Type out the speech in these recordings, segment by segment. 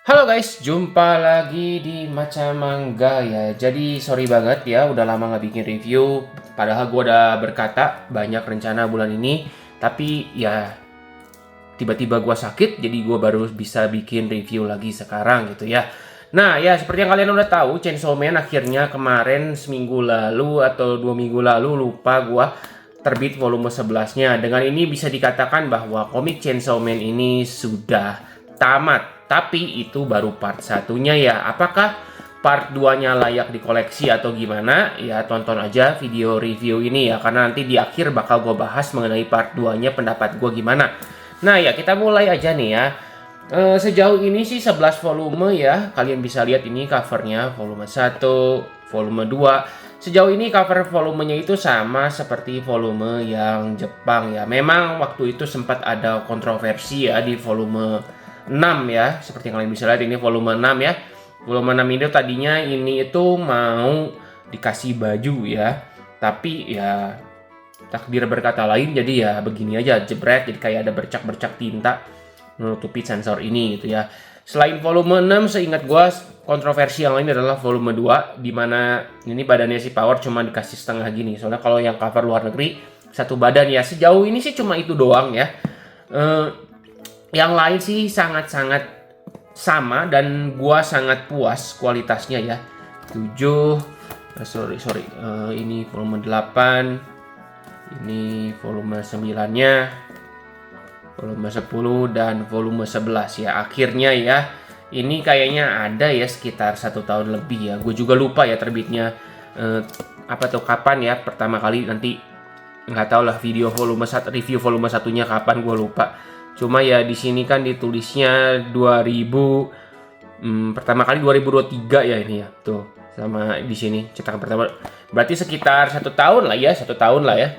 Halo guys, jumpa lagi di Maca Mangga ya. Jadi sorry banget ya, udah lama nggak bikin review. Padahal gue udah berkata banyak rencana bulan ini, tapi ya tiba-tiba gue sakit, jadi gue baru bisa bikin review lagi sekarang gitu ya. Nah ya, seperti yang kalian udah tahu, Chainsaw Man akhirnya kemarin seminggu lalu atau 2 minggu lalu, lupa gue, terbit volume 11-nya. Dengan ini bisa dikatakan bahwa komik Chainsaw Man ini sudah tamat. Tapi itu baru part satunya ya. Apakah part 2-nya layak dikoleksi atau gimana? Ya tonton aja video review ini ya. Karena nanti di akhir bakal gue bahas mengenai part 2-nya, pendapat gue gimana. Nah ya, kita mulai aja nih ya. Sejauh ini sih 11 volume ya. Kalian bisa lihat ini covernya, volume 1, volume 2. Sejauh ini cover volumenya itu sama seperti volume yang Jepang ya. Memang waktu itu sempat ada kontroversi ya di volume 6 ya. Seperti yang kalian bisa lihat ini volume 6 ya. Volume 6 itu tadinya ini itu mau dikasih baju ya. Tapi ya takdir berkata lain, jadi ya begini aja, jebret, jadi kayak ada bercak-bercak tinta menutupi sensor ini gitu ya. Selain volume 6, seingat gua kontroversi yang lain adalah volume 2, dimana ini badannya si Power cuma dikasih setengah gini. Soalnya kalau yang cover luar negeri satu badan ya. Sejauh ini sih cuma itu doang ya. Yang lain sih sangat-sangat sama dan gua sangat puas kualitasnya ya. 7, ini volume 8, ini volume 9-nya, volume 10 dan volume 11 ya. Akhirnya ya, ini kayaknya ada ya sekitar 1 tahun lebih ya. Gue juga lupa ya terbitnya apa tuh kapan ya pertama kali, nanti nggak tahu lah video volume 1, review volume satunya kapan, gue lupa. Cuma ya di sini kan ditulisnya 2000, pertama kali 2023 ya ini ya. Tuh, sama di sini cetakan pertama. Berarti sekitar 1 tahun lah ya, 1 tahun lah ya.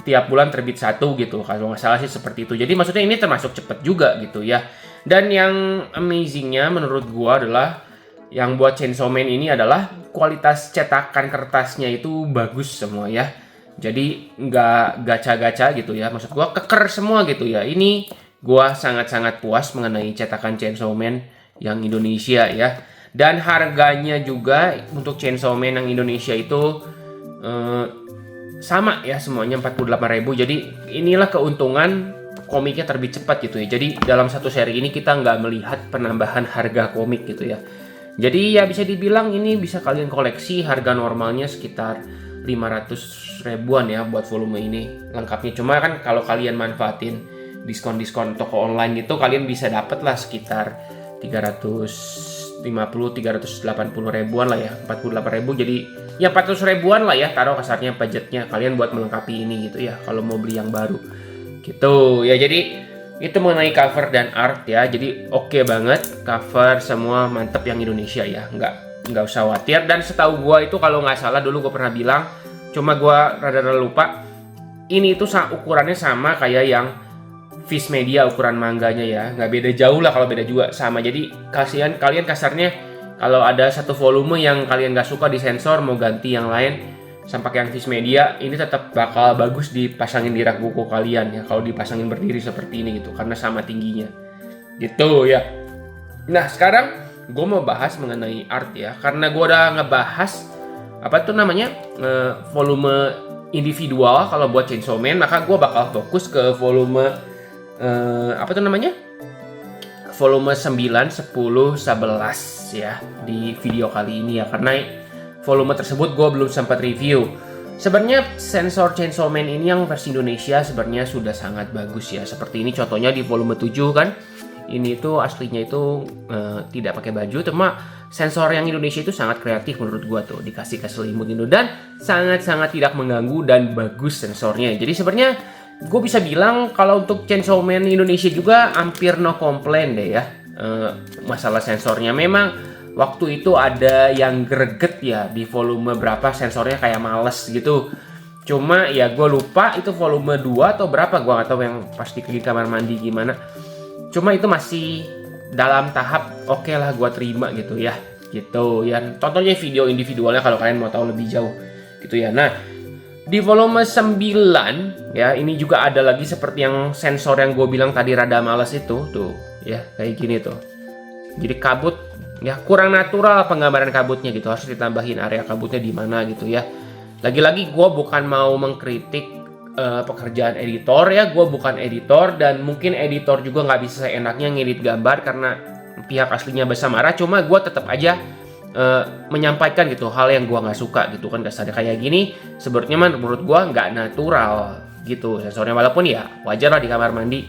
Tiap bulan terbit satu gitu. Kalau nggak salah sih seperti itu. Jadi maksudnya ini termasuk cepet juga gitu ya. Dan yang amazingnya menurut gua adalah yang buat Chainsaw Man ini adalah kualitas cetakan kertasnya itu bagus semua ya. Jadi nggak gacha-gacha gitu ya. Maksud gua keker semua gitu ya. Ini gua sangat-sangat puas mengenai cetakan Chainsaw Man yang Indonesia ya. Dan harganya juga untuk Chainsaw Man yang Indonesia itu sama ya, semuanya 48.000. Jadi inilah keuntungan komiknya terbit cepat gitu ya. Jadi dalam satu seri ini kita nggak melihat penambahan harga komik gitu ya. Jadi ya bisa dibilang ini bisa kalian koleksi, harga normalnya sekitar 500 ribuan ya buat volume ini lengkapnya. Cuma kan kalau kalian manfaatin diskon-diskon toko online gitu, kalian bisa dapet lah sekitar 380 380 ribuan lah ya, 48 ribu. Jadi ya 400 ribuan lah ya, taruh kasarnya budgetnya kalian buat melengkapi ini gitu ya, kalau mau beli yang baru gitu ya. Jadi itu mengenai cover dan art ya. Jadi oke banget, cover semua mantep yang Indonesia ya, nggak usah khawatir. Dan setahu gua itu kalau nggak salah dulu gua pernah bilang, cuma gua rada-rada lupa, ini itu ukurannya sama kayak yang Viz Media ukuran mangganya ya, nggak beda jauh lah, kalau beda juga sama. Jadi kalian kasarnya kalau ada satu volume yang kalian nggak suka di sensor, mau ganti yang lain sama pakai yang Viz Media, ini tetap bakal bagus dipasangin di rak buku kalian ya, kalau dipasangin berdiri seperti ini gitu, karena sama tingginya gitu ya. Nah sekarang gue mau bahas mengenai art ya, karena gue udah ngebahas apa tuh namanya volume individual kalau buat Chainsaw Man, maka gue bakal fokus ke volume apa tuh namanya, volume 9, 10, 11 ya di video kali ini ya, karena volume tersebut gue belum sempat review. Sebenarnya sensor Chainsaw Man ini yang versi Indonesia sebenarnya sudah sangat bagus ya. Seperti ini contohnya di volume 7 kan. Ini tuh aslinya itu tidak pakai baju, cuma sensor yang Indonesia itu sangat kreatif menurut gue tuh, dikasih selimut itu dan sangat-sangat tidak mengganggu dan bagus sensornya. Jadi sebenarnya gue bisa bilang kalau untuk Chainsaw Man Indonesia juga hampir no complain deh ya. Masalah sensornya memang waktu itu ada yang greget ya di volume berapa, sensornya kayak males gitu. Cuma ya gue lupa itu volume 2 atau berapa, gue gak tahu yang pasti di kamar mandi gimana. Cuma itu masih dalam tahap oke lah, gue terima gitu ya. Gitu ya. Tontonnya video individualnya kalau kalian mau tahu lebih jauh gitu ya. Nah, di volume 9 ya, ini juga ada lagi seperti yang sensor yang gue bilang tadi rada males itu tuh ya, kayak gini tuh. Jadi kabut ya kurang natural penggambaran kabutnya gitu, harus ditambahin area kabutnya di mana gitu ya. Lagi-lagi gue bukan mau mengkritik pekerjaan editor ya, gue bukan editor dan mungkin editor juga nggak bisa seenaknya ngedit gambar karena pihak aslinya bisa marah. Cuma gue tetap aja menyampaikan gitu hal yang gue nggak suka gitu kan, kasarnya kayak gini sebenarnya menurut gue nggak natural gitu sensornya, walaupun ya wajar lah di kamar mandi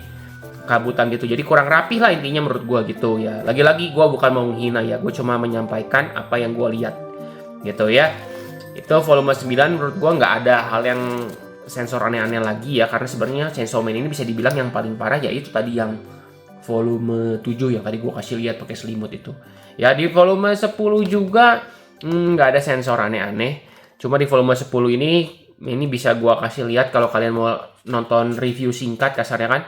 kabutan gitu, jadi kurang rapih lah intinya menurut gue gitu ya. Lagi-lagi gue bukan mau menghina ya, gue cuma menyampaikan apa yang gue lihat gitu ya. Itu volume 9 menurut gue nggak ada hal yang sensor aneh-aneh lagi ya, karena sebenarnya Chainsaw Man ini bisa dibilang yang paling parah yaitu tadi yang volume 7 yang tadi gue kasih lihat pakai selimut itu. Ya di volume 10 juga nggak ada sensor aneh-aneh. Cuma di volume 10 ini bisa gue kasih lihat kalau kalian mau nonton review singkat kasarnya kan.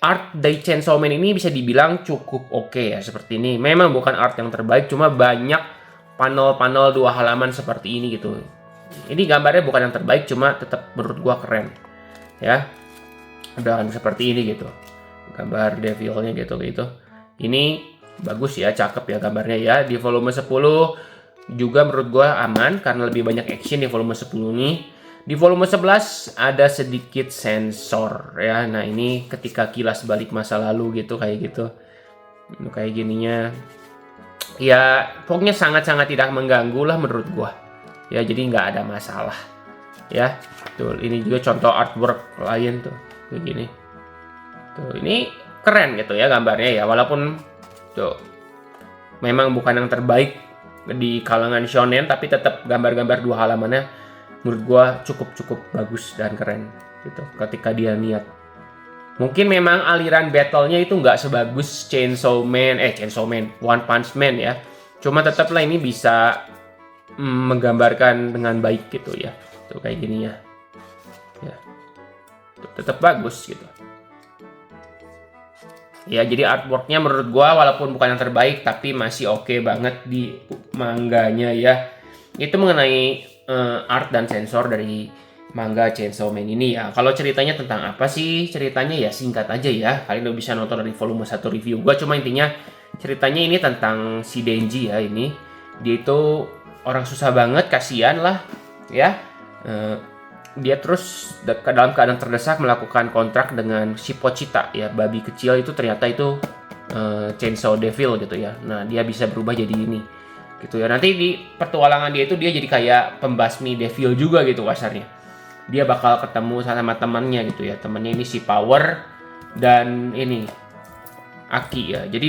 Art dari Chainsaw Man ini bisa dibilang cukup oke ya seperti ini. Memang bukan art yang terbaik, cuma banyak panel-panel 2 halaman seperti ini gitu. Ini gambarnya bukan yang terbaik, cuma tetap menurut gue keren. Ya. Udah kan seperti ini gitu. Gambar devilnya gitu. Ini bagus ya, cakep ya gambarnya ya. Di volume 10 juga menurut gue aman karena lebih banyak action di volume 10 nih. Di volume 11 ada sedikit sensor ya. Nah ini ketika kilas balik masa lalu gitu kayak gitu. Kayak gininya. Ya pokoknya sangat-sangat tidak mengganggu lah menurut gue. Ya jadi nggak ada masalah. Ya tuh ini juga contoh artwork lain tuh kayak gini. Tuh ini keren gitu ya gambarnya ya, walaupun tuh memang bukan yang terbaik di kalangan shonen, tapi tetap gambar-gambar 2 halamannya menurut gua cukup bagus dan keren gitu ketika dia niat. Mungkin memang aliran battle-nya itu nggak sebagus Chainsaw Man, One Punch Man ya. Cuma tetaplah ini bisa menggambarkan dengan baik gitu ya. Tuh kayak gini ya. Ya. Tuh, tetap bagus gitu. Ya jadi artworknya menurut gua walaupun bukan yang terbaik tapi masih oke banget di mangganya ya. Itu mengenai art dan sensor dari manga Chainsaw Man ini ya. Kalau ceritanya tentang apa sih? Ceritanya ya singkat aja ya. Kalian udah bisa nonton dari volume 1 review gua, cuma intinya ceritanya ini tentang si Denji ya ini. Dia itu orang susah banget, kasihan lah ya. Dia terus dalam keadaan terdesak melakukan kontrak dengan si Pochita ya, babi kecil itu ternyata itu Chainsaw Devil gitu ya. Nah dia bisa berubah jadi ini gitu ya. Nanti di petualangan dia itu dia jadi kayak pembasmi Devil juga gitu kasarnya. Dia bakal ketemu sama temannya gitu ya. Temannya ini si Power dan ini Aki ya. Jadi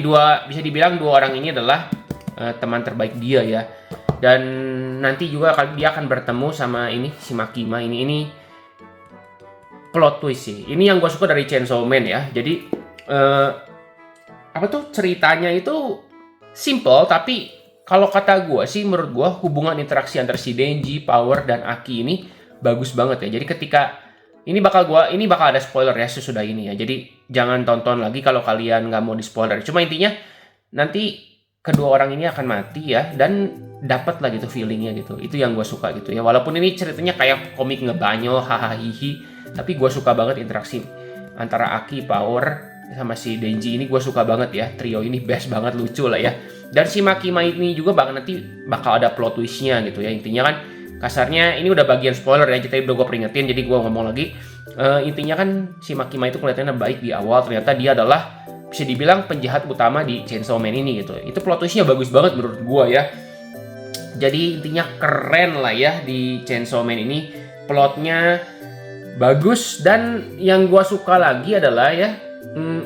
bisa dibilang 2 orang ini adalah teman terbaik dia ya. Dan nanti juga dia akan bertemu sama ini si Makima ini plot twist sih. Ini yang gue suka dari Chainsaw Man ya. Jadi apa tuh ceritanya itu simple, tapi kalau kata gue sih menurut gue hubungan interaksi antara si Denji, Power dan Aki ini bagus banget ya. Jadi ketika ini bakal ada spoiler ya sesudah ini ya. Jadi jangan tonton lagi kalau kalian nggak mau di spoiler. Cuma intinya nanti kedua orang ini akan mati ya, dan dapat lah gitu feelingnya gitu. Itu yang gue suka gitu ya. Walaupun ini ceritanya kayak komik ngebanyol, hahaha, tapi gue suka banget interaksi antara Aki, Power sama si Denji ini gue suka banget ya. Trio ini best banget, lucu lah ya. Dan si Makima ini juga nanti bakal ada plot twistnya gitu ya. Intinya kan kasarnya ini udah bagian spoiler ya. Jadi udah gue peringetin, jadi gue ngomong lagi. Intinya kan si Makima itu kelihatannya baik di awal, ternyata dia adalah bisa dibilang penjahat utama di Chainsaw Man ini gitu. Itu plot twistnya bagus banget menurut gua ya. Jadi intinya keren lah ya di Chainsaw Man ini. Plotnya bagus, dan yang gua suka lagi adalah ya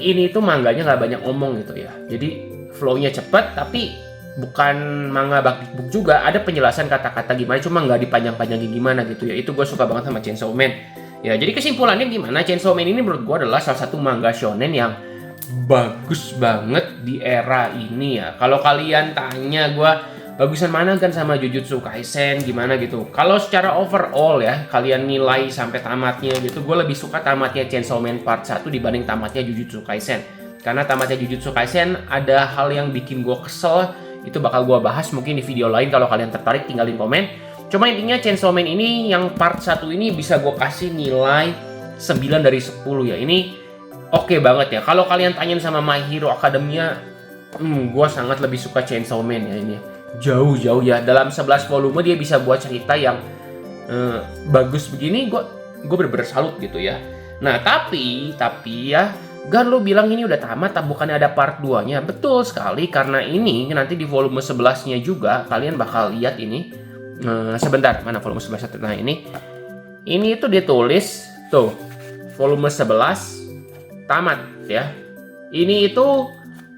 ini tuh mangganya nggak banyak ngomong gitu ya. Jadi flow-nya cepet, tapi bukan manga bakbook juga. Ada penjelasan kata-kata gimana, cuma nggak dipanjang-panjangin gimana gitu ya. Itu gua suka banget sama Chainsaw Man. Ya jadi kesimpulannya gimana? Chainsaw Man ini menurut gua adalah salah satu manga shonen yang bagus banget di era ini ya. Kalau kalian tanya gue bagusan mana kan sama Jujutsu Kaisen gimana gitu. Kalau secara overall ya kalian nilai sampai tamatnya gitu, gue lebih suka tamatnya Chainsaw Man Part 1 dibanding tamatnya Jujutsu Kaisen. Karena tamatnya Jujutsu Kaisen ada hal yang bikin gue kesel. Itu bakal gue bahas mungkin di video lain. Kalau kalian tertarik tinggalin komen. Cuma intinya Chainsaw Man ini yang Part 1 ini bisa gue kasih nilai 9 dari 10 ya. Ini oke banget ya. Kalau kalian tanyain sama My Hero Academia, Gue sangat lebih suka Chainsaw Man ya ini. Jauh-jauh ya. Dalam 11 volume dia bisa buat cerita yang bagus begini. Gue bener-bener salut gitu ya. Nah tapi ya, Gan lo bilang ini udah tamat, bukannya ada part 2-nya. Betul sekali, karena ini nanti di volume 11-nya juga kalian bakal lihat ini. Sebentar, mana volume 11? Nah ini itu ditulis tuh, volume 11 tamat ya. Ini itu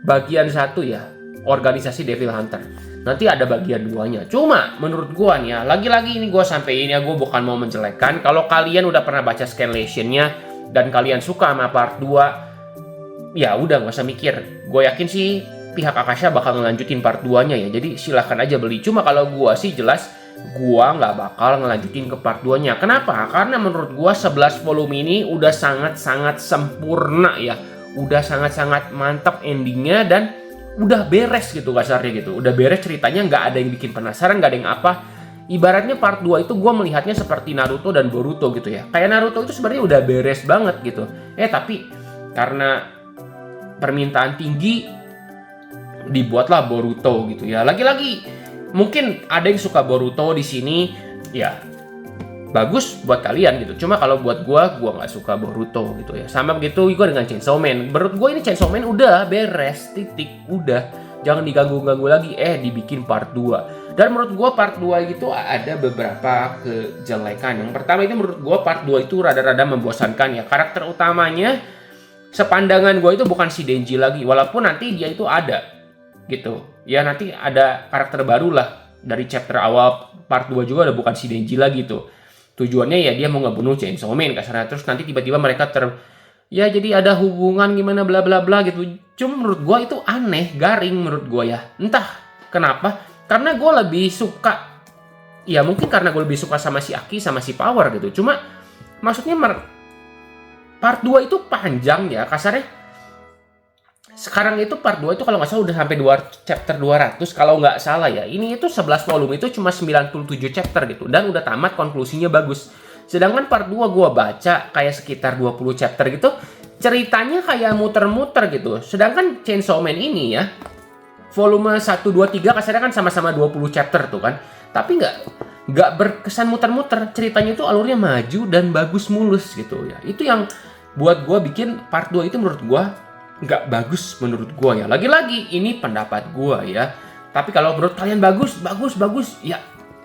bagian 1 ya, organisasi Devil Hunter. Nanti ada bagian 2-nya. Cuma menurut gua nih ya, lagi-lagi ini gua sampai ini ya, gua bukan mau menjelekkan. Kalau kalian udah pernah baca scanlation-nya dan kalian suka sama part 2, ya udah nggak usah mikir. Gue yakin sih pihak Akasha bakal ngelanjutin part 2-nya ya. Jadi silahkan aja beli. Cuma kalau gua sih jelas gua nggak bakal ngelanjutin ke part 2-nya. Kenapa? Karena menurut gua 11 volume ini udah sangat-sangat sempurna ya. Udah sangat-sangat mantap endingnya dan udah beres gitu kasarnya gitu. Udah beres ceritanya, nggak ada yang bikin penasaran, nggak ada yang apa. Ibaratnya part 2 itu gue melihatnya seperti Naruto dan Boruto gitu ya. Kayak Naruto itu sebenarnya udah beres banget gitu. Tapi karena permintaan tinggi dibuatlah Boruto gitu ya. Lagi-lagi mungkin ada yang suka Boruto di sini ya, bagus buat kalian gitu. Cuma kalau buat gue nggak suka Boruto gitu ya. Sama begitu gue dengan Chainsaw Man. Menurut gue ini Chainsaw Man udah beres, titik, udah. Jangan diganggu-ganggu lagi, dibikin part 2. Dan menurut gue part 2 itu ada beberapa kejelekan. Yang pertama itu menurut gue part 2 itu rada-rada membosankan ya. Karakter utamanya sepandangan gue itu bukan si Denji lagi. Walaupun nanti dia itu ada gitu. Ya nanti ada karakter baru lah. Dari chapter awal part 2 juga udah bukan si Denji lagi tuh. Tujuannya ya dia mau ngebunuh Chainsaw Man kasarnya. Terus nanti tiba-tiba mereka jadi ada hubungan gimana bla bla bla gitu. Cuma menurut gue itu aneh, garing menurut gue ya. Entah kenapa. Karena gue lebih suka, ya mungkin karena gue lebih suka sama si Aki sama si Power gitu. Cuma maksudnya part 2 itu panjang ya kasarnya. Sekarang itu part 2 itu kalau nggak salah udah sampai chapter 200 kalau nggak salah ya. Ini itu 11 volume itu cuma 97 chapter gitu. Dan udah tamat, konklusinya bagus. Sedangkan part 2 gue baca kayak sekitar 20 chapter gitu. Ceritanya kayak muter-muter gitu. Sedangkan Chainsaw Man ini ya, volume 1, 2, 3 kasarnya kan sama-sama 20 chapter tuh kan. Tapi nggak berkesan muter-muter. Ceritanya itu alurnya maju dan bagus mulus gitu ya. Itu yang buat gue bikin part 2 itu menurut gue nggak bagus menurut gue ya. Lagi-lagi ini pendapat gue ya. Tapi kalau menurut kalian bagus ya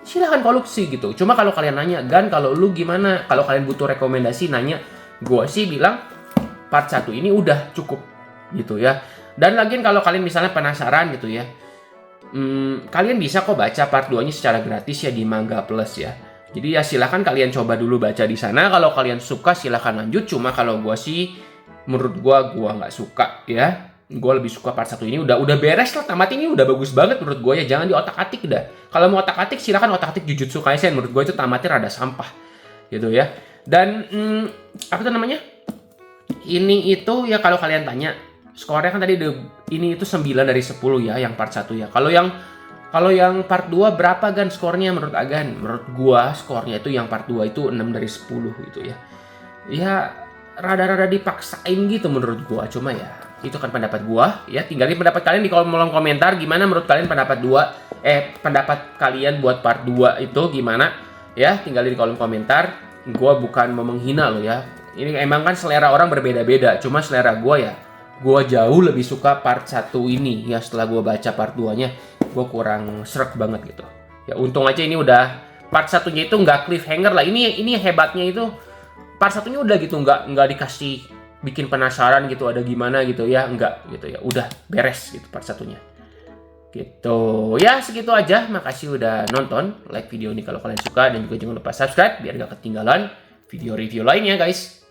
silahkan koleksi gitu. Cuma kalau kalian nanya, Gan kalau lu gimana? Kalau kalian butuh rekomendasi nanya, gue sih bilang part 1 ini udah cukup gitu ya. Dan lagian kalau kalian misalnya penasaran gitu ya, kalian bisa kok baca part 2-nya secara gratis ya di Manga Plus ya. Jadi ya silahkan kalian coba dulu baca di sana. Kalau kalian suka silahkan lanjut. Cuma kalau gue sih menurut gue nggak suka ya. Gue lebih suka part 1 ini udah beres lah, tamat ini udah bagus banget menurut gue ya. Jangan diotak-atik dah. Kalau mau otak-atik silahkan otak-atik Jujutsu Kaisen. Menurut gue itu tamatnya rada sampah gitu ya. Dan apa tuh namanya? Ini itu ya kalau kalian tanya skornya kan tadi ini itu 9 dari 10 ya yang part 1 ya. Kalau yang part 2 berapa Gan skornya menurut Agan? Menurut gue skornya itu yang part 2 itu 6 dari 10 gitu ya. Ya rada-rada dipaksain gitu menurut gua. Cuma ya itu kan pendapat gua ya. Tinggalin pendapat kalian di kolom komentar. Gimana menurut kalian pendapat pendapat kalian buat part 2 itu gimana ya. Tinggalin di kolom komentar. Gua bukan mau menghina lo ya. Ini emang kan selera orang berbeda-beda. Cuma selera gua ya, gua jauh lebih suka part 1 ini ya. Setelah gua baca part 2-nya gua kurang srek banget gitu ya. Untung aja ini udah part 1-nya itu nggak cliffhanger lah. Ini hebatnya itu part 1-nya udah gitu, nggak dikasih bikin penasaran gitu ada gimana gitu ya, nggak gitu ya, udah beres gitu part 1-nya gitu ya. Segitu aja, makasih udah nonton. Like video ini kalau kalian suka dan juga jangan lupa subscribe biar gak ketinggalan video review lainnya guys.